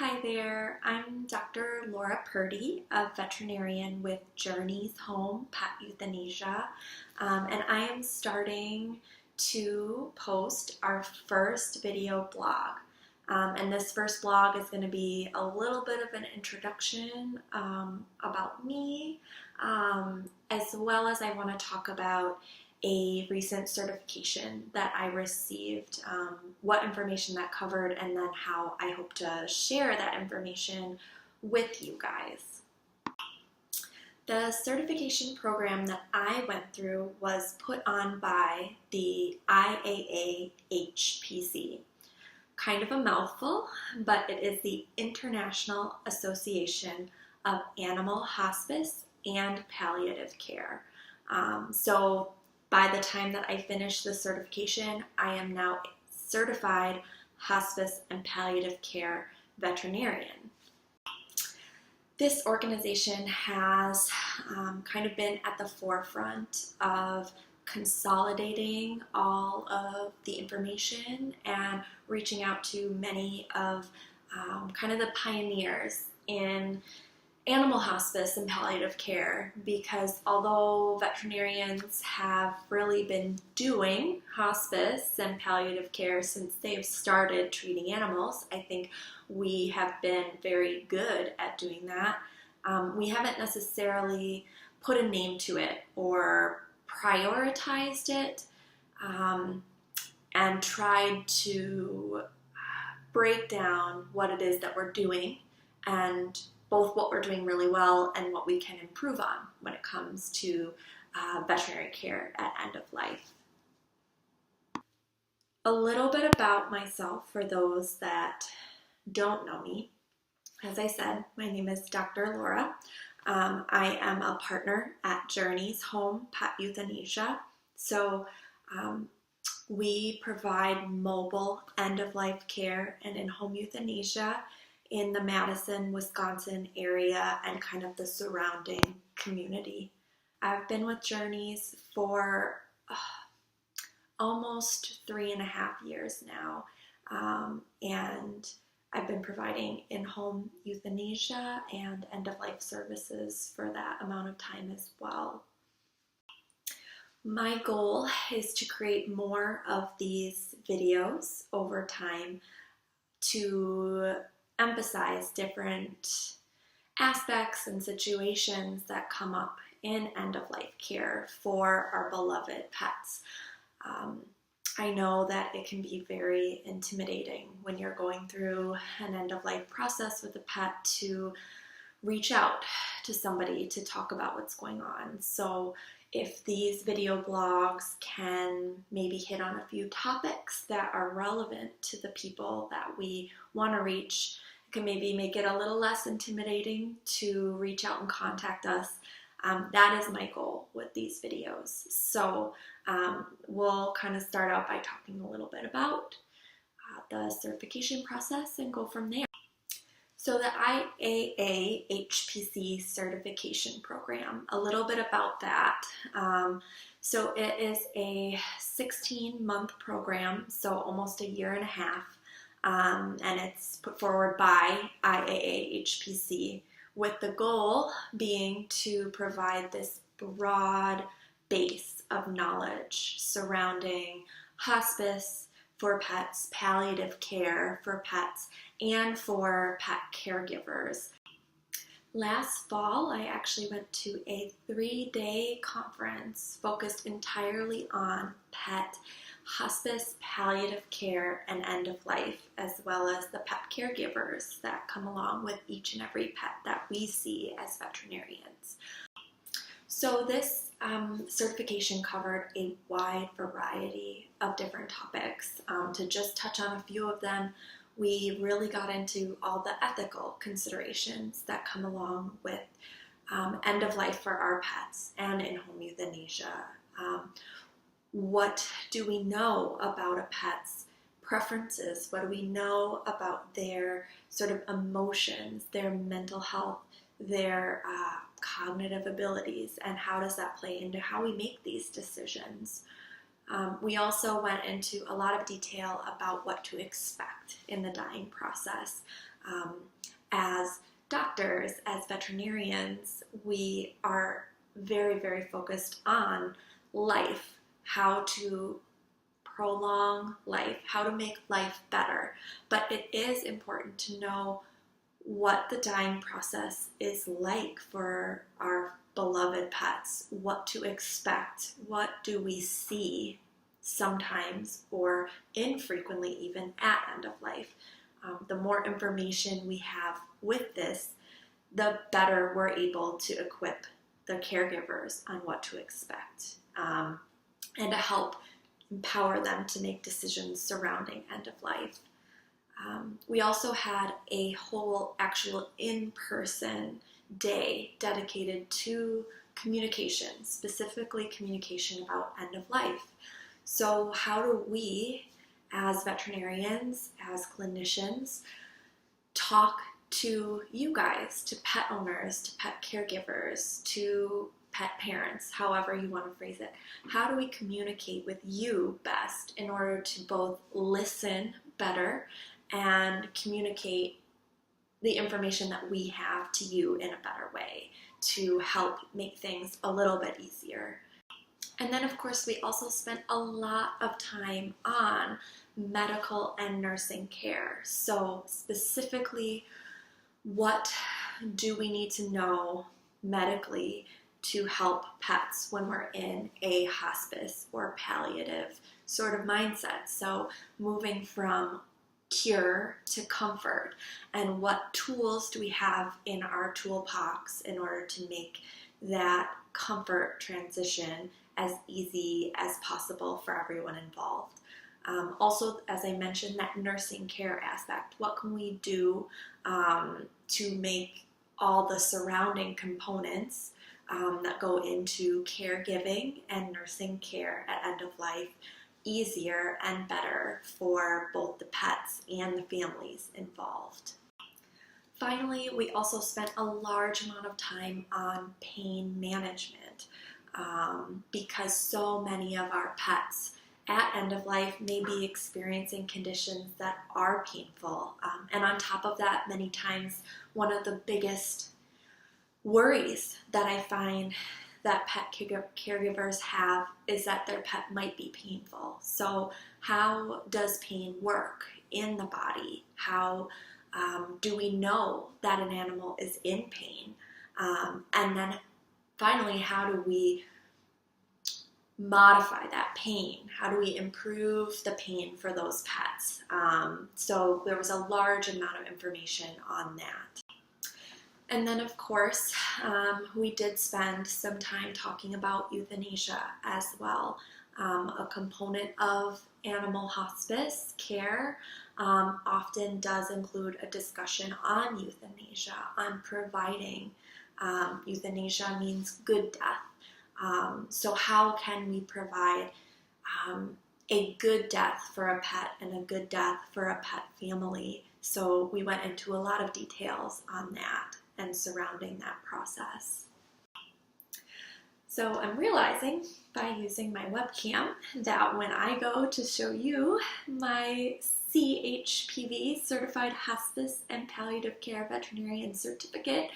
Hi there, I'm Dr. Laura Purdy, a veterinarian with Journeys Home Pet Euthanasia, and I am starting to post our first video blog. And this first blog is going to be a little bit of an introduction about me, as well as I want to talk about a recent certification that I received, what information that covered, and then how I hope to share that information with you guys. The certification program that I went through was put on by the IAA-HPC. Kind of a mouthful, but it is the International Association of Animal Hospice and Palliative Care. So by the time that I finish the certification, I am now a certified hospice and palliative care veterinarian. This organization has kind of been at the forefront of consolidating all of the information and reaching out to many of kind of the pioneers in animal hospice and palliative care, because although veterinarians have really been doing hospice and palliative care since they've started treating animals, I think we have been very good at doing that. We haven't necessarily put a name to it or prioritized it and tried to break down what it is that we're doing, and both what we're doing really well and what we can improve on when it comes to veterinary care at end of life. A little bit about myself for those that don't know me. As I said, my name is Dr. Laura. I am a partner at Journeys Home Pet Euthanasia. So we provide mobile end-of-life care and in-home euthanasia in the Madison, Wisconsin area and kind of the surrounding community. I've been with Journeys for almost 3.5 years now, and I've been providing in-home euthanasia and end-of-life services for that amount of time as well. My goal is to create more of these videos over time to emphasize different aspects and situations that come up in end-of-life care for our beloved pets. I know that it can be very intimidating when you're going through an end-of-life process with a pet to reach out to somebody to talk about what's going on. So if these video blogs can maybe hit on a few topics that are relevant to the people that we want to reach, it can maybe make it a little less intimidating to reach out and contact us. That is my goal with these videos. So we'll kind of start out by talking a little bit about the certification process and go from there. So the IAA-HPC certification program, a little bit about that. So it is a 16-month program, so almost 1.5 years, and it's put forward by IAA-HPC with the goal being to provide this broad base of knowledge surrounding hospice for pets, palliative care for pets, and for pet caregivers. Last fall, I actually went to a 3-day conference focused entirely on pet hospice, palliative care, and end of life, as well as the pet caregivers that come along with each and every pet that we see as veterinarians. So this certification covered a wide variety of different topics. To just touch on a few of them, we really got into all the ethical considerations that come along with end of life for our pets and in-home euthanasia. What do we know about a pet's preferences? What do we know about their sort of emotions, their mental health, their cognitive abilities, and how does that play into how we make these decisions? We also went into a lot of detail about what to expect in the dying process. As doctors, as veterinarians, we are very, very focused on life, how to prolong life, how to make life better. But it is important to know what the dying process is like for our beloved pets, what to expect, what do we see sometimes or infrequently even at end of life. The more information we have with this, the better we're able to equip the caregivers on what to expect, and to help empower them to make decisions surrounding end of life. We also had a whole actual in-person day dedicated to communication, specifically communication about end of life. So how do we, as veterinarians, as clinicians, talk to you guys, to pet owners, to pet caregivers, to pet parents, however you want to phrase it? How do we communicate with you best in order to both listen better and communicate the information that we have to you in a better way to help make things a little bit easier? And then, of course, we also spent a lot of time on medical and nursing care. So specifically, what do we need to know medically to help pets when we're in a hospice or palliative sort of mindset? So moving from cure to comfort, and what tools do we have in our toolbox in order to make that comfort transition as easy as possible for everyone involved. Also, as I mentioned, that nursing care aspect. What can we do to make all the surrounding components that go into caregiving and nursing care at end of life easier and better for both the pets and the families involved? Finally, we also spent a large amount of time on pain management, because so many of our pets at end of life may be experiencing conditions that are painful. And on top of that, many times one of the biggest worries that I find that pet caregivers have is that their pet might be painful. So how does pain work in the body? How do we know that an animal is in pain? And then finally, how do we modify that pain? How do we improve the pain for those pets? So there was a large amount of information on that. And then, of course, we did spend some time talking about euthanasia as well. A component of animal hospice care often does include a discussion on euthanasia, on providing. Euthanasia means good death. So how can we provide a good death for a pet and a good death for a pet family? So we went into a lot of details on that and surrounding that process. So I'm realizing by using my webcam that when I go to show you my CHPV, Certified Hospice and Palliative Care Veterinarian Certificate,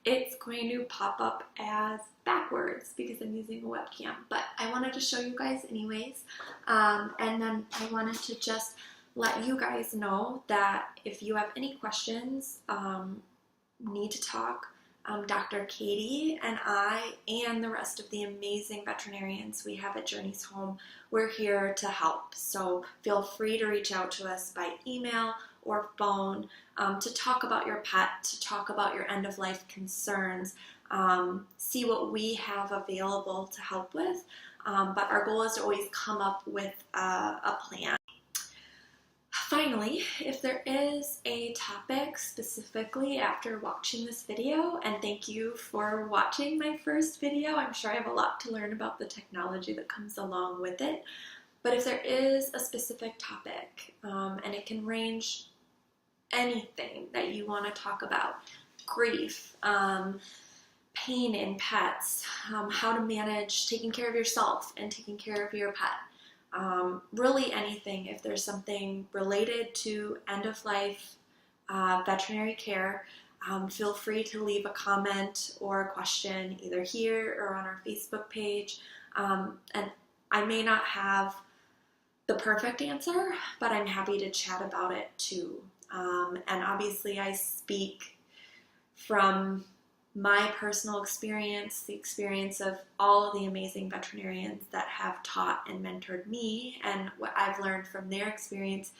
it's going to pop up as backwards because I'm using a webcam. But I wanted to show you guys anyways. And then I wanted to just let you guys know that if you have any questions, need to talk, Dr. Katie and I and the rest of the amazing veterinarians we have at Journeys Home, we're here to help. So feel free to reach out to us by email or phone to talk about your pet, to talk about your end-of-life concerns, see what we have available to help with. But our goal is to always come up with a plan. Finally, if there is a topic specifically after watching this video, and thank you for watching my first video, I'm sure I have a lot to learn about the technology that comes along with it, but if there is a specific topic, and it can range anything that you want to talk about, grief, pain in pets, how to manage taking care of yourself and taking care of your pet, really anything. If there's something related to end-of-life veterinary care, feel free to leave a comment or a question either here or on our Facebook page. And I may not have the perfect answer, but I'm happy to chat about it too. And obviously I speak from my personal experience, the experience of all of the amazing veterinarians that have taught and mentored me, and what I've learned from their experience.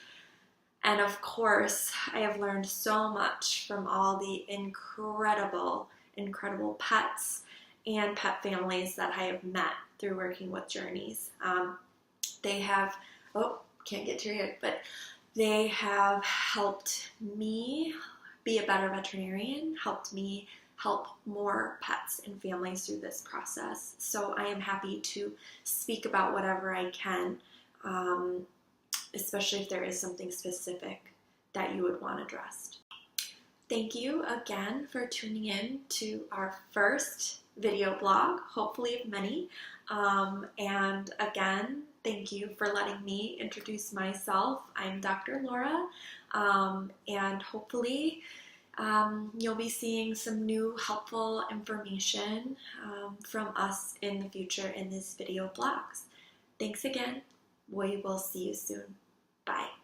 And of course, I have learned so much from all the incredible, incredible pets and pet families that I have met through working with Journeys. They have, can't get teary-eyed, but they have helped me be a better veterinarian, helped me help more pets and families through this process. So I am happy to speak about whatever I can, especially if there is something specific that you would want addressed. Thank you again for tuning in to our first video blog, hopefully of many. And again, thank you for letting me introduce myself. I'm Dr. Laura, and hopefully you'll be seeing some new helpful information from us in the future in these video blogs. Thanks again. We will see you soon. Bye.